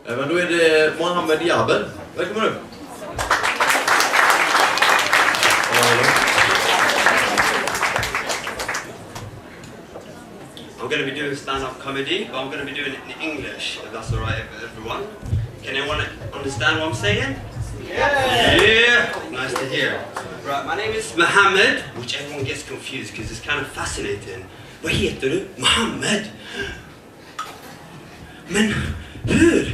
Men då är det Mohamed Jaber. Välkommen upp. I'm going to be doing stand-up comedy, but I'm going to be doing it in English, if that's alright with everyone. Can anyone understand what I'm saying? Yeah! Nice to hear. Right, my name is Mohamed, which everyone gets confused because it's kind of fascinating. Vad heter du? Mohamed? Men hur?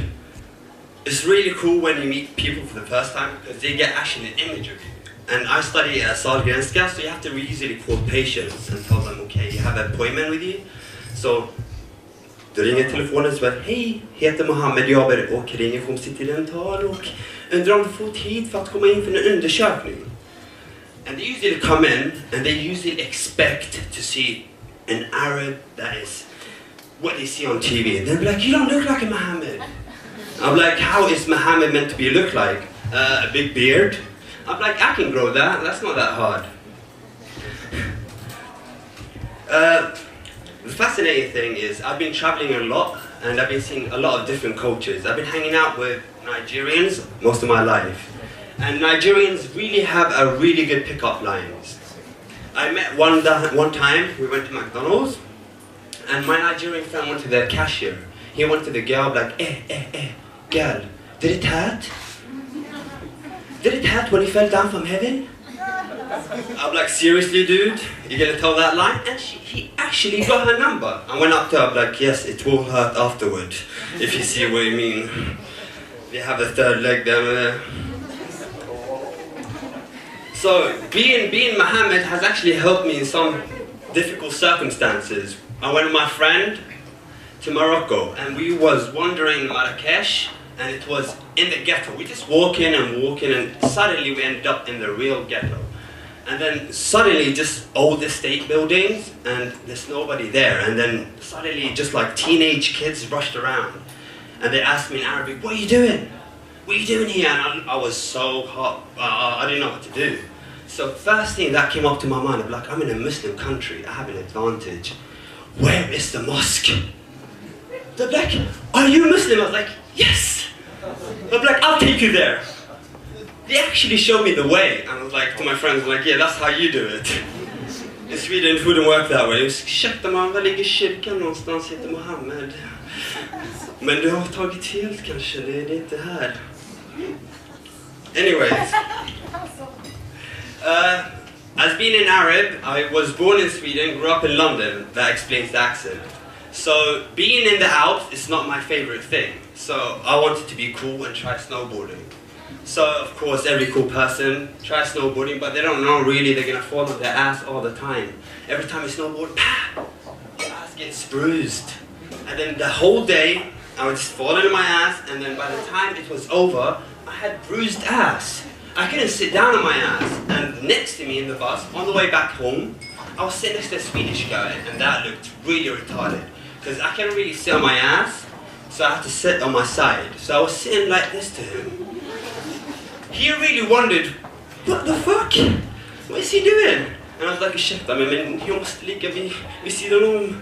It's really cool when you meet people for the first time because they get actually an image of you. And I study at Sahlgrenska, so you have to usually call patients and tell them, okay, you have an appointment with you. So, du ringer telefonen och säger, hej, heter Mohamed Jaber och ringer från sitt dental och undrar om du får tid för att komma in för en undersökning. And they usually come in and they usually expect to see an Arab that is what they see on TV. And they'll be like, you don't look like a Mohammed. I'm like, how is Mohammed meant to be look like? A big beard? I'm like, I can grow that, that's not that hard. The fascinating thing is I've been traveling a lot and I've been seeing a lot of different cultures. I've been hanging out with Nigerians most of my life. And Nigerians really have a really good pick-up lines. I met one time, we went to McDonald's and my Nigerian friend went to the cashier. He went to the girl like, girl, did it hurt? Did it hurt when he fell down from heaven? I'm like, seriously dude? You gonna tell that line? And he actually got her number. I went up to her, I'm like, yes, it will hurt afterward. If you see what I mean. They have the third leg down there. So, being Mohammed has actually helped me in some difficult circumstances. I went with my friend to Morocco and we was wandering in Marrakesh and it was in the ghetto. We just walking and suddenly we ended up in the real ghetto. And then suddenly just old estate buildings and there's nobody there. And then suddenly just like teenage kids rushed around. And they asked me in Arabic, what are you doing? What are you doing here? And I was so hot, I didn't know what to do. So first thing that came up to my mind, I'm like, I'm in a Muslim country, I have an advantage. Where is the mosque? They're like, are you Muslim? I was like, yes. I'm like, I'll take you there. They actually showed me the way. And I was like, to my friends, I'm like, yeah, that's how you do it. In Sweden it wouldn't work that way. Ursäkta man, var ligger kyrkan någonstans, heter Mohammed. Men du har tagit helt kanske, det är inte här. Anyways. As being an Arab, I was born in Sweden, grew up in London. That explains the accent. So being in the Alps is not my favorite thing. So I wanted to be cool and try snowboarding. So of course every cool person tries snowboarding, but they don't know really they're gonna fall on their ass all the time. Every time you snowboard, your ass gets bruised. And then the whole day I would just fall into my ass, and then by the time it was over, I had bruised ass. I couldn't sit down on my ass. And next to me in the bus, on the way back home, I was sitting next to a Swedish guy, and that looked really retarded. Because I can't really sit on my ass, so I had to sit on my side. So I was sitting like this to him. He really wondered, what the fuck? What is he doing? And I was like, ursäkta men jag måste ligga vid sidan om.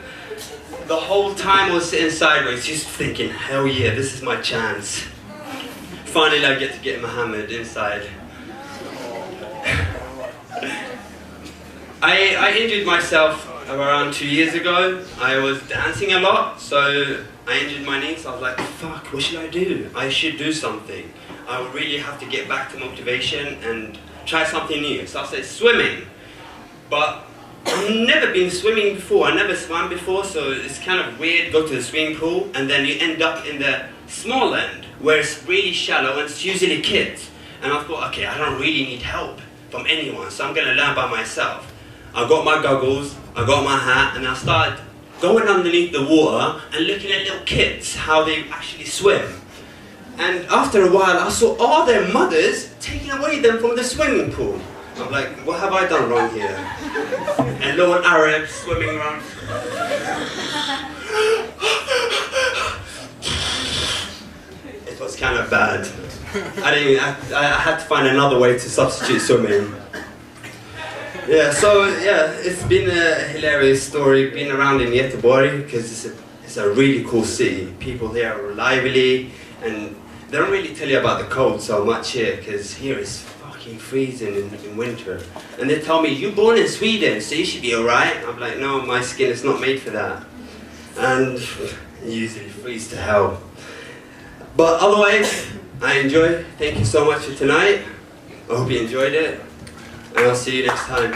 The whole time I was sitting sideways, just thinking, hell yeah, this is my chance. Finally I get to get Mohammed inside. I injured myself around 2 years ago. I was dancing a lot, so I injured my knee, so I was like, fuck, what should I do? I should do something. I would really have to get back to motivation and try something new. So I said swimming. But I've never been swimming before, I never swam before, so it's kind of weird, go to the swimming pool and then you end up in the small end where it's really shallow and it's usually kids. And I thought, okay, I don't really need help from anyone, so I'm going to learn by myself. I got my goggles, I got my hat, and I started going underneath the water and looking at little kids, how they actually swim. And after a while I saw all their mothers taking away them from the swimming pool. I'm like, what have I done wrong here? And little Arabs swimming around. It was kind of bad. I had to find another way to substitute swimming. Yeah, so yeah, it's been a hilarious story being around in Göteborg because it's a really cool city. People there are lively And they don't really tell you about the cold so much here, because here it's fucking freezing in winter. And they tell me, you're born in Sweden, so you should be alright. I'm like, no, my skin is not made for that. And I usually freeze to hell. But otherwise, I enjoy. Thank you so much for tonight. I hope you enjoyed it. And I'll see you next time.